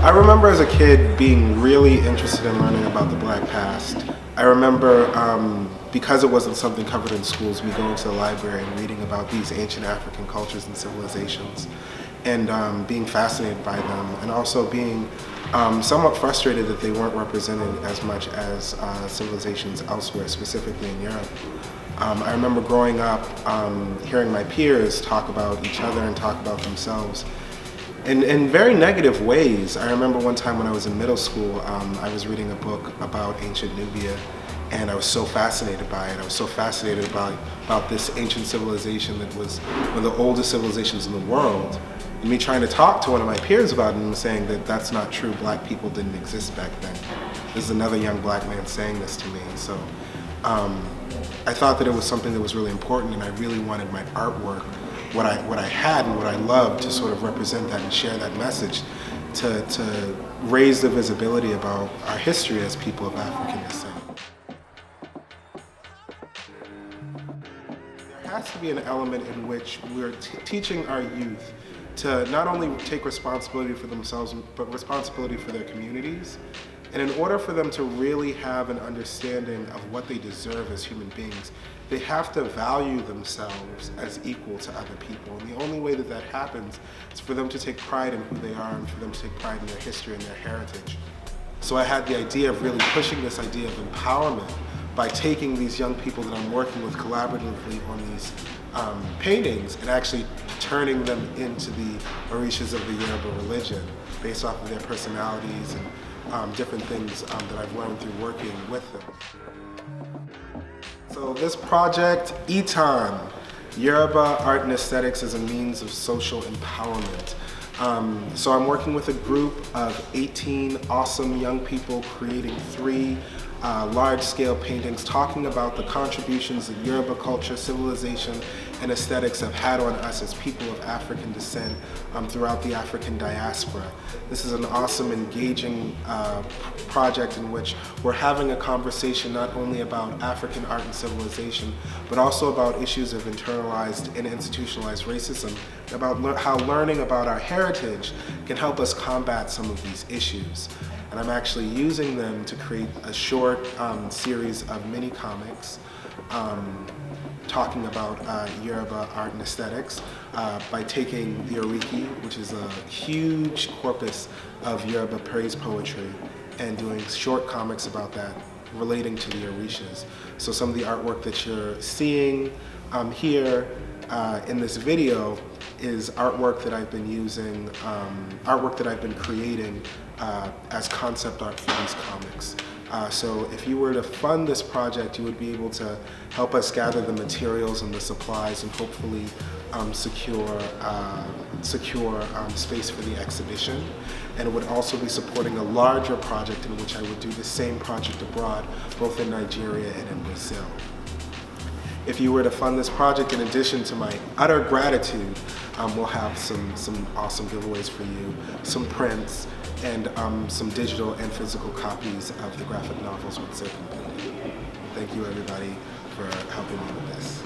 I remember as a kid being really interested in learning about the Black past. I remember, because it wasn't something covered in schools, me going to the library and reading about these ancient African cultures and civilizations, and being fascinated by them, and also being somewhat frustrated that they weren't represented as much as civilizations elsewhere, specifically in Europe. I remember growing up hearing my peers talk about each other and talk about themselves in very negative ways. I remember one time when I was in middle school, I was reading a book about ancient Nubia, and I was so fascinated by it. I was so fascinated about this ancient civilization that was one of the oldest civilizations in the world. And me trying to talk to one of my peers about it and saying that that's not true, black people didn't exist back then. This is another young black man saying this to me. So I thought that it was something that was really important, and I really wanted my artwork, what I had and what I loved, to sort of represent that and share that message, to raise the visibility about our history as people of African descent. There has to be an element in which we're teaching our youth to not only take responsibility for themselves, but responsibility for their communities. And in order for them to really have an understanding of what they deserve as human beings, they have to value themselves as equal to other people. And the only way that that happens is for them to take pride in who they are and for them to take pride in their history and their heritage. So I had the idea of really pushing this idea of empowerment by taking these young people that I'm working with collaboratively on these paintings and actually turning them into the orishas of the Yoruba religion based off of their personalities and different things that I've learned through working with them. So this project, Itan, Yoruba Art and Aesthetics as a Means of Social Empowerment. So I'm working with a group of 18 awesome young people creating 3 large-scale paintings talking about the contributions that Yoruba culture, civilization, and aesthetics have had on us as people of African descent throughout the African diaspora. This is an awesome, engaging project in which we're having a conversation not only about African art and civilization, but also about issues of internalized and institutionalized racism, about how learning about our heritage can help us combat some of these issues. And I'm actually using them to create a short series of mini comics talking about Yoruba art and aesthetics by taking the Oriki, which is a huge corpus of Yoruba praise poetry, and doing short comics about that relating to the Orishas. So some of the artwork that you're seeing here in this video is artwork that I've been using, artwork that I've been creating as concept art for these comics. So if you were to fund this project, you would be able to help us gather the materials and the supplies and hopefully secure space for the exhibition. And it would also be supporting a larger project in which I would do the same project abroad, both in Nigeria and in Brazil. If you were to fund this project, in addition to my utter gratitude, we'll have some awesome giveaways for you, some prints, and some digital and physical copies of the graphic novels once they're completed. Thank you everybody for helping me with this.